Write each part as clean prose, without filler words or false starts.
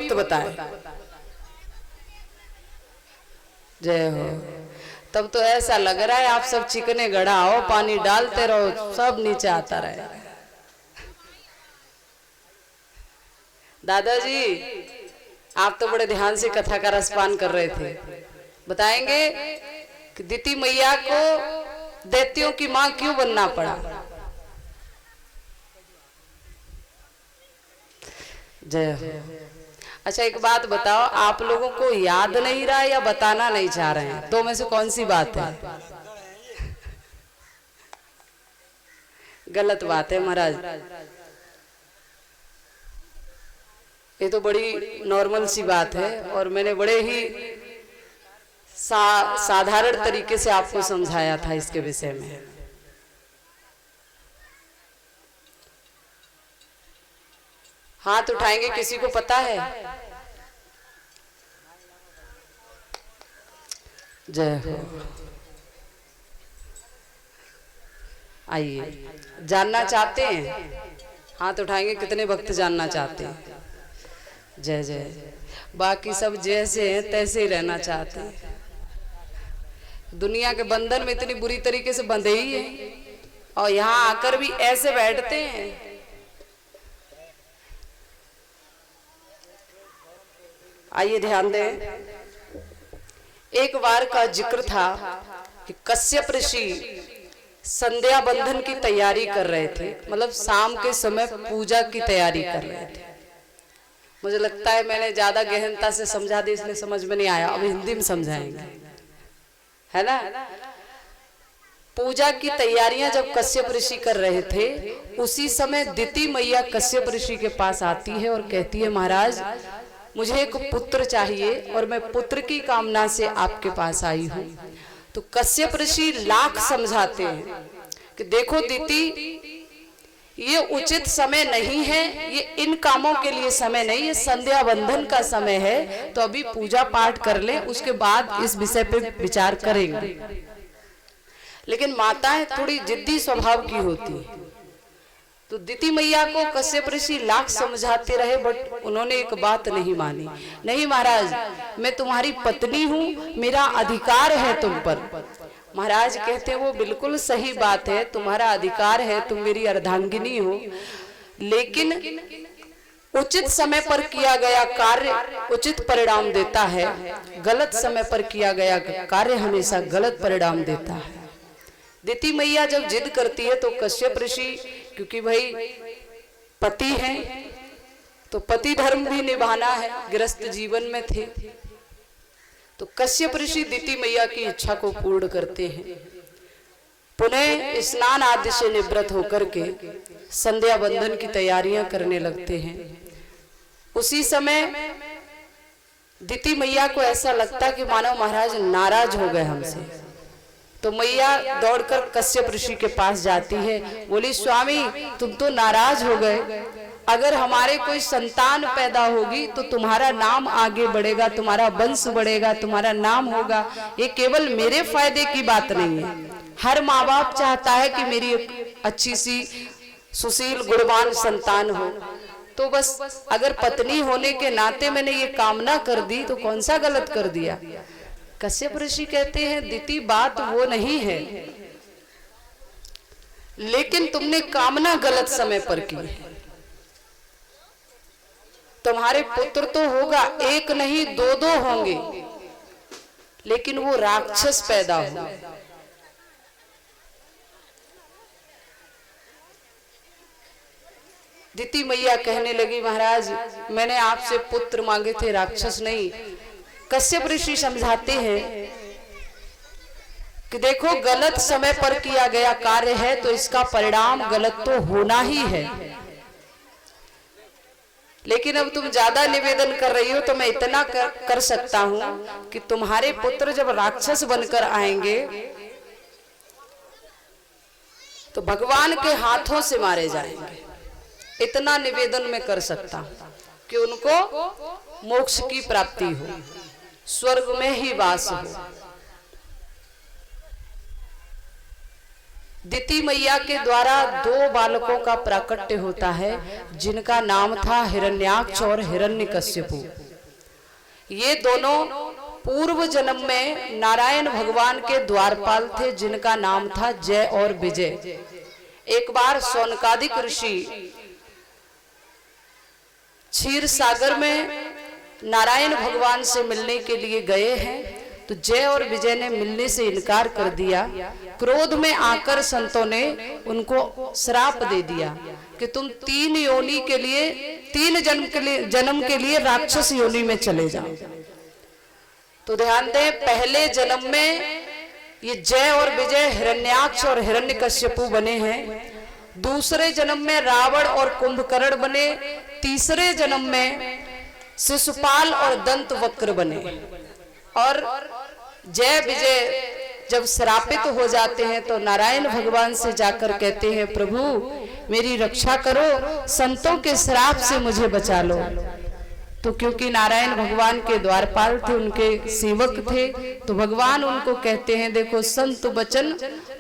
वक्त बताए। जय हो। तब तो ऐसा लग रहा है आप सब चिकने गढ़ा हो, पानी डालते रहो, सब नीचे आता रहे। दादाजी आप तो बड़े ध्यान से कथा का रसपान कर रहे थे। बताएंगे कि दिति मैया को दैत्यों की मां क्यों बनना पड़ा? जय हो। अच्छा एक बात बताओ, आप लोगों को याद नहीं रहा या बताना नहीं चाह रहे हैं? दो में से कौन सी बात है? गलत बात है महाराज। ये तो बड़ी नॉर्मल सी बात है और मैंने बड़े ही साधारण तरीके से आपको समझाया था इसके विषय में। हाथ उठाएंगे किसी को पता है? जय हो। आइए, जानना चाहते हैं? हाथ उठाएंगे कितने भक्त जानना चाहते हैं? जय जय। बाकी सब जैसे हैं तैसे ही रहना चाहते हैं। दुनिया के बंधन में इतनी बुरी तरीके से बंधे ही हैं और यहाँ आकर भी ऐसे बैठते हैं। आइए ध्यान दें। एक बार का जिक्र था कि कश्यप ऋषि संध्या बंधन की तैयारी कर रहे थे, मतलब शाम के समय पूजा की तैयारी कर रहे थे। मुझे लगता है मैंने ज्यादा गहनता से समझा दी, इसलिए समझ में नहीं आया। अब हिंदी में समझाएंगे, है ना? पूजा की तैयारियां जब कश्यप ऋषि कर रहे थे, उसी समय दिति मैया कश्यप ऋषि के पास आती है और कहती है, महाराज मुझे एक पुत्र चाहिए और मैं पुत्र की कामना से आपके पास आई हूँ। तो कश्यप ऋषि लाख समझाते हैं कि देखो दिति, ये उचित समय नहीं है, ये इन कामों के लिए समय नहीं, ये संध्या बंधन का समय है, तो अभी पूजा पाठ कर लें, उसके बाद इस विषय पे विचार करेंगे। लेकिन माताएं थोड़ी जिद्दी स्वभाव की होती है, तो दिति मैया को कश्यप ऋषि लाख समझाते रहे, बट उन्होंने एक बात नहीं मानी। नहीं महाराज, मैं तुम्हारी पत्नी हूँ, मेरा अधिकार है तुम पर। महाराज कहते हैं वो बिल्कुल सही बात है, तुम्हारा अधिकार है, तुम मेरी अर्धांगिनी हो, लेकिन उचित समय पर किया गया कार्य उचित परिणाम देता है, गलत समय पर किया गया कार्य हमेशा गलत परिणाम देता है। दिति मैया जब जिद करती है तो कश्यप ऋषि, क्योंकि भाई पति हैं तो पति धर्म भी निभाना है, गृहस्थ जीवन में थे, तो कश्यप ऋषि दिति मैया की इच्छा को पूर्ण करते हैं। पुनः स्नान आदि से निवृत्त होकर के संध्या बंधन की तैयारियां करने लगते हैं। उसी समय दिति मैया को ऐसा लगता कि मानो महाराज नाराज हो गए हमसे, तो मैया दौड़कर कश्यप ऋषि के पास जाती है, बोली स्वामी तुम तो नाराज हो गए, अगर हमारे कोई संतान पैदा होगी तो तुम्हारा नाम आगे बढ़ेगा, तुम्हारा वंश बढ़ेगा, तुम्हारा नाम होगा। ये केवल मेरे फायदे की बात नहीं है, हर माँ बाप चाहता है कि मेरी एक अच्छी सी सुशील गुणवान संतान हो। तो बस अगर पत्नी होने के नाते मैंने ये कामना कर दी तो कौन सा गलत कर दिया? कश्यप ऋषि कहते हैं दिति बात वो नहीं है, लेकिन तुमने कामना गलत समय पर की है। तुम्हारे पुत्र तो होगा, एक नहीं दो दो होंगे, लेकिन वो राक्षस पैदा हो। दिति मैया कहने लगी महाराज मैंने आपसे पुत्र मांगे थे, राक्षस नहीं। कश्यप ऋषि समझाते हैं कि देखो गलत समय पर किया गया कार्य है तो इसका परिणाम गलत तो होना ही है, लेकिन अब तुम ज्यादा निवेदन कर रही हो तो मैं इतना कर सकता हूं कि तुम्हारे पुत्र जब राक्षस बनकर आएंगे तो भगवान के हाथों से मारे जाएंगे। इतना निवेदन मैं कर सकता हूं कि उनको मोक्ष की प्राप्ति हो, स्वर्ग में ही वास हो। दिति मैया के द्वारा 2 बालकों का प्राकट्य होता है, जिनका नाम था हिरण्याक्ष और हिरण्यकश्यपु। ये दोनों पूर्व जन्म में नारायण भगवान के द्वारपाल थे, जिनका नाम था जय और विजय। एक बार शौनकादिक ऋषि क्षीर सागर में नारायण भगवान से मिलने के लिए गए हैं, तो जय और विजय ने मिलने से इनकार कर दिया। क्रोध में आकर संतों ने उनको श्राप दे दिया कि तुम 3 योनि के लिए 3 जन्म के लिए राक्षस योनि में चले जाओ। तो ध्यान दें, पहले जन्म में ये जय और विजय हिरण्याक्ष और हिरण्यकश्यपु बने हैं, दूसरे जन्म में रावण और कुंभकर्ण बने, तीसरे जन्म में शिशुपाल और दंतवक्र बने। और जय विजय जब श्रापित हो जाते हैं तो नारायण भगवान से जाकर कहते हैं, प्रभु मेरी रक्षा करो, संतों के श्राप से मुझे बचा लो। तो क्योंकि नारायण भगवान के द्वारपाल थे, उनके सेवक थे, तो भगवान उनको कहते हैं, देखो संत बचन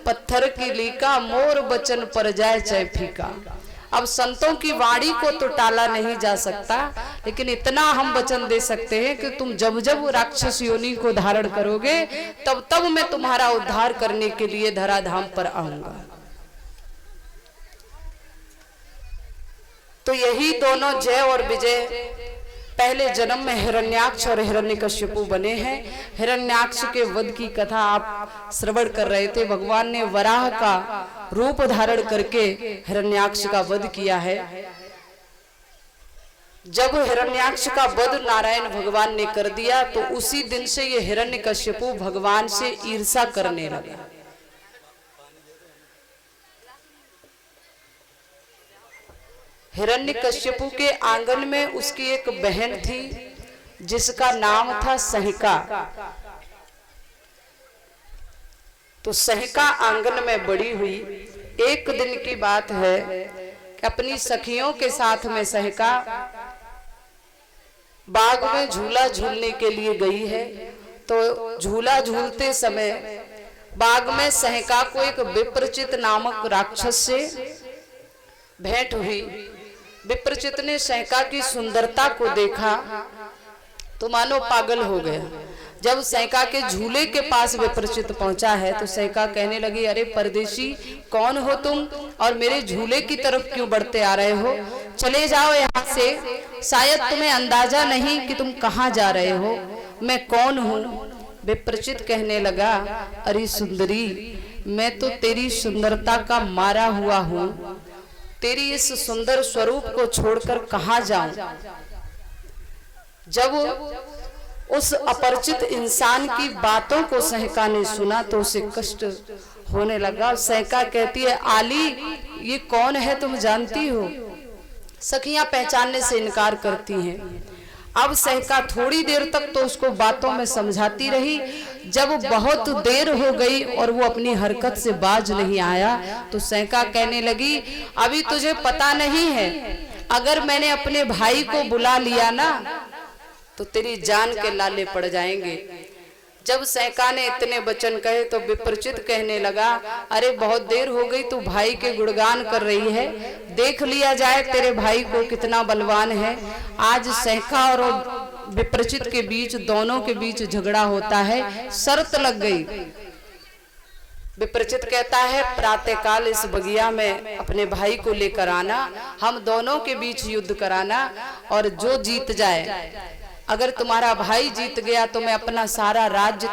पत्थर की लीका, मोर बचन पर जाए चाहे फीका। अब संतों की वाणी को तो टाला नहीं जा सकता, लेकिन इतना हम वचन दे सकते हैं कि तुम जब जब राक्षस योनि को धारण करोगे, तब तब मैं तुम्हारा उद्धार करने के लिए धराधाम पर आऊंगा। तो यही दोनों जय और विजय पहले जन्म में हिरण्याक्ष और हिरण्यकश्यपु बने हैं। हिरण्याक्ष के वध की कथा आप श्रवण कर रहे थे। भगवान ने वराह का रूप धारण करके हिरण्याक्ष का वध किया है। जब हिरण्याक्ष का वध नारायण भगवान ने कर दिया, तो उसी दिन से ये हिरण्यकश्यपु भगवान से ईर्षा करने लगा। हिरण्यकश्यपु के आंगन में उसकी एक बहन थी, जिसका नाम था सहिका। तो सहिका आंगन में बड़ी हुई। एक दिन की बात है कि अपनी सखियों के साथ में सहिका बाग में झूला झूलने के लिए गई है। तो झूला झूलते समय बाग में सहिका को एक विप्रचित नामक राक्षस से भेंट हुई। विप्रचित ने सहिका की सुंदरता को देखा तो मानो पागल हो गया। जब सहिका के झूले के पास विप्रचित पहुंचा है, तो सहिका कहने लगी, अरे परदेशी कौन हो तुम और मेरे झूले की तरफ क्यों बढ़ते आ रहे हो? चले जाओ यहाँ से, शायद तुम्हें अंदाजा नहीं कि तुम कहाँ जा रहे हो, मैं कौन हूँ। विप्रचित कहने लगा, अरे सुंदरी, मैं तो तेरी सुंदरता का मारा हुआ हूँ, तेरी इस सुंदर स्वरूप को छोड़कर कहाँ जाऊं। जब उस अपरिचित इंसान की बातों को सहिका ने सुना तो उसे कष्ट होने लगा। सहिका कहती है, आली ये कौन है तुम जानती हो? सखियां पहचानने से इनकार करती हैं। अब सहिका थोड़ी देर तक तो उसको बातों में समझाती रही। जब बहुत देर हो गई और वो अपनी हरकत से बाज नहीं आया, तो सहिका कहने लगी, अभी तुझे पता नहीं है, अगर मैंने अपने भाई को बुला लिया ना, तो तेरी जान के लाले पड़ जाएंगे। जब सहिका ने इतने वचन कहे तो विप्रचित कहने लगा, अरे बहुत देर हो गई, तू भाई के गुणगान कर रही है, देख लिया जाए तेरे भाई को कितना बलवान है। आज सहिका और विप्रचित के बीच, दोनों के बीच झगड़ा होता है। शर्त लग गई। विप्रचित कहता है, प्रातःकाल इस बगिया में अपने भाई को लेकर आना, हम दोनों के बीच युद्ध कराना, और जो जीत जाए, अगर तुम्हारा भाई जीत गया तो मैं अपना सारा राज्य